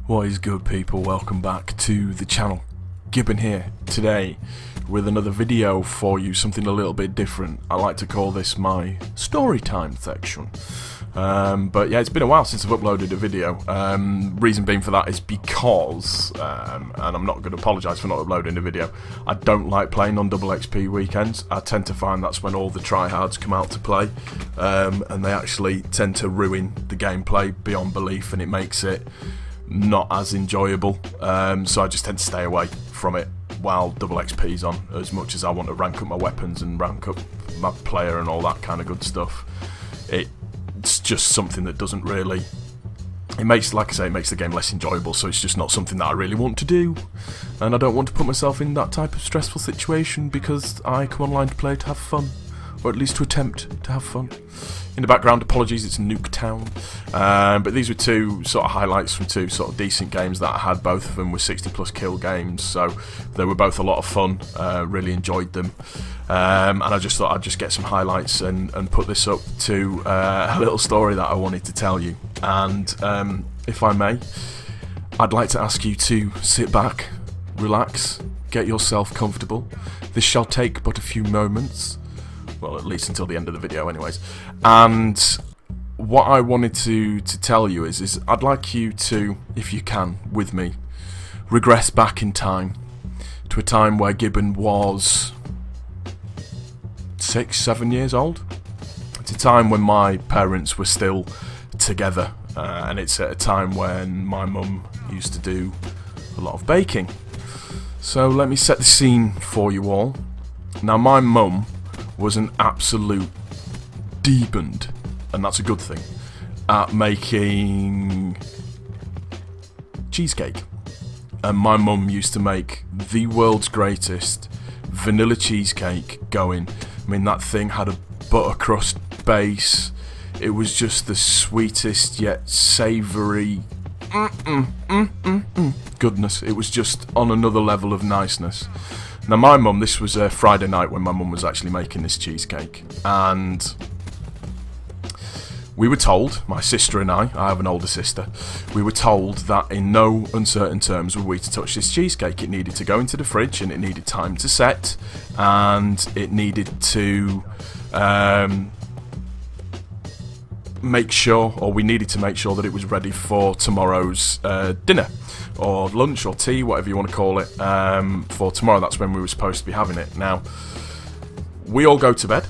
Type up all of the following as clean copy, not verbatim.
What is good, people? Welcome back to the channel. Gibbon here today with another video for you, something a little bit different. I like to call this my story time section. But yeah, it's been a while since I've uploaded a video. Reason being for that is because, and I'm not going to apologise for not uploading a video, I don't like playing on double XP weekends. I tend to find that's when all the tryhards come out to play, and they actually tend to ruin the gameplay beyond belief, and it makes it not as enjoyable. So I just tend to stay away from it while double XP's on, as much as I want to rank up my weapons and rank up my player and all that kind of good stuff. It's just something that doesn't really, it makes, like I say, it makes the game less enjoyable, so it's just not something that I really want to do, and I don't want to put myself in that type of stressful situation because I come online to play to have fun, or at least to attempt to have fun. In the background, apologies, it's NUK3TOWN, but these were two sort of highlights from two sort of decent games that I had. Both of them were 60+ kill games, so they were both a lot of fun. Really enjoyed them, and I just thought I'd just get some highlights and put this up to a little story that I wanted to tell you. And if I may, I'd like to ask you to sit back, relax, get yourself comfortable. This shall take but a few moments. Well, at least until the end of the video anyways. And what I wanted to tell you is I'd like you to, if you can, with me, regress back in time to a time where Gibbon was 6, 7 years old. It's a time when my parents were still together, and it's at a time when my mum used to do a lot of baking. So let me set the scene for you all. Now, my mum was an absolute demon, and that's a good thing, at making cheesecake. And my mum used to make the world's greatest vanilla cheesecake going. I mean, that thing had a butter crust base. It was just the sweetest yet savoury goodness. It was just on another level of niceness. Now, my mum, this was a Friday night when my mum was actually making this cheesecake, and we were told, my sister and I have an older sister, we were told that in no uncertain terms were we to touch this cheesecake. It needed to go into the fridge, and it needed time to set, and it needed to make sure, or we needed to make sure that it was ready for tomorrow's dinner, or lunch, or tea, whatever you want to call it, for tomorrow. That's when we were supposed to be having it. Now, we all go to bed.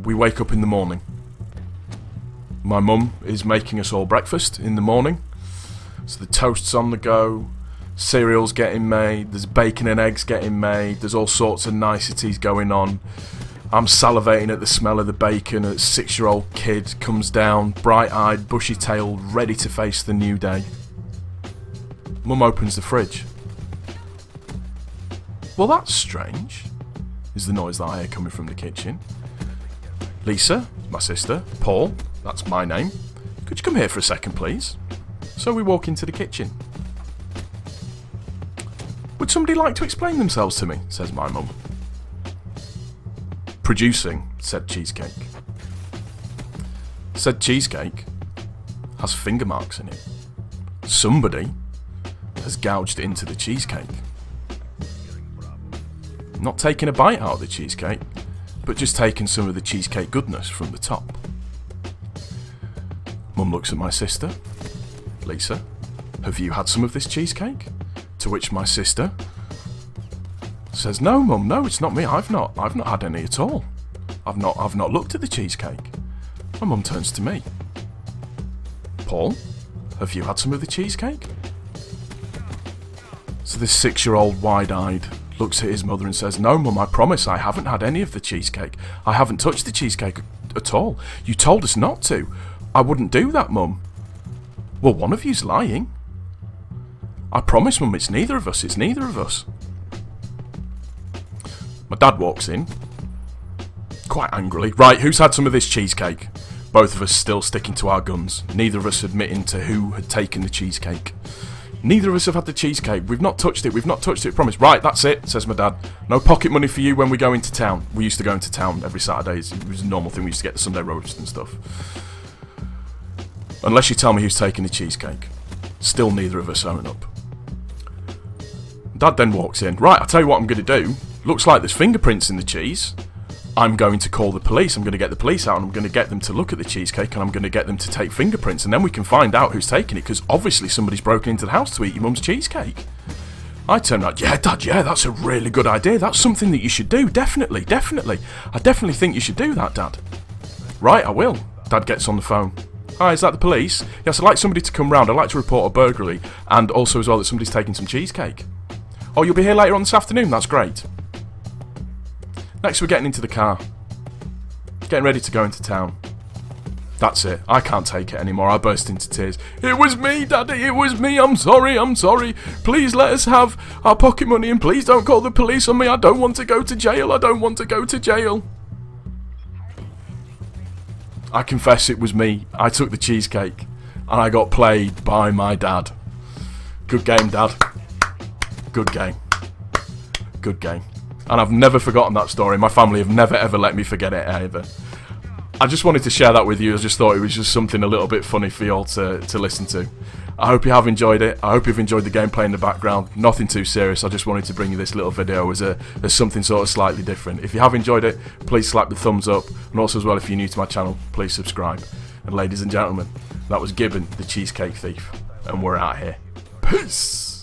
We wake up in the morning. My mum is making us all breakfast in the morning. So the toast's on the go, cereal's getting made, there's bacon and eggs getting made, there's all sorts of niceties going on. I'm salivating at the smell of the bacon. A 6-year-old kid comes down, bright-eyed, bushy-tailed, ready to face the new day. Mum opens the fridge. Well, that's strange, is the noise that I hear coming from the kitchen. Lisa, my sister, Paul, that's my name. Could you come here for a second, please? So we walk into the kitchen. Would somebody like to explain themselves to me? Says my mum. Producing said cheesecake. Said cheesecake has finger marks in it. Somebody has gouged into the cheesecake. Not taking a bite out of the cheesecake, but just taking some of the cheesecake goodness from the top. Mum looks at my sister. Lisa, have you had some of this cheesecake? To which my sister says, no, Mum, no, it's not me. I've not had any at all. I've not looked at the cheesecake. My mum turns to me. Paul, have you had some of the cheesecake? So this 6-year-old, wide-eyed, looks at his mother and says, no, Mum, I promise I haven't had any of the cheesecake. I haven't touched the cheesecake at all. You told us not to. I wouldn't do that, Mum. Well, one of you's lying. I promise, Mum, it's neither of us. It's neither of us. My dad walks in, quite angrily. Right, who's had some of this cheesecake? Both of us still sticking to our guns. Neither of us admitting to who had taken the cheesecake. Neither of us have had the cheesecake. We've not touched it. We've not touched it. Promise. Right, that's it, says my dad. No pocket money for you when we go into town. We used to go into town every Saturday. It was a normal thing. We used to get the Sunday roast and stuff. Unless you tell me who's taking the cheesecake. Still neither of us own up. Dad then walks in. Right, I'll tell you what I'm going to do. Looks like there's fingerprints in the cheese. I'm going to call the police. I'm going to get the police out and I'm going to get them to look at the cheesecake and I'm going to get them to take fingerprints and then we can find out who's taking it, because obviously somebody's broken into the house to eat your mum's cheesecake. I turned around, yeah, Dad, yeah, that's a really good idea. That's something that you should do. Definitely, definitely. I definitely think you should do that, Dad. Right, I will. Dad gets on the phone. Hi, is that the police? Yes, I'd like somebody to come round. I'd like to report a burglary and also as well that somebody's taking some cheesecake. Oh, you'll be here later on this afternoon? That's great. Next, we're getting into the car. Getting ready to go into town. That's it. I can't take it anymore. I burst into tears. It was me, Daddy. It was me. I'm sorry. I'm sorry. Please let us have our pocket money and please don't call the police on me. I don't want to go to jail. I don't want to go to jail. I confess it was me. I took the cheesecake and I got played by my dad. Good game, Dad. Good game. Good game. And I've never forgotten that story. My family have never ever let me forget it either. I just wanted to share that with you. I just thought it was just something a little bit funny for you all to listen to. I hope you have enjoyed it. I hope you've enjoyed the gameplay in the background. Nothing too serious. I just wanted to bring you this little video as something sort of slightly different. If you have enjoyed it, please slap the thumbs up. And also as well, if you're new to my channel, please subscribe. And ladies and gentlemen, that was Gibbon, the Cheesecake Thief. And we're out here. Peace!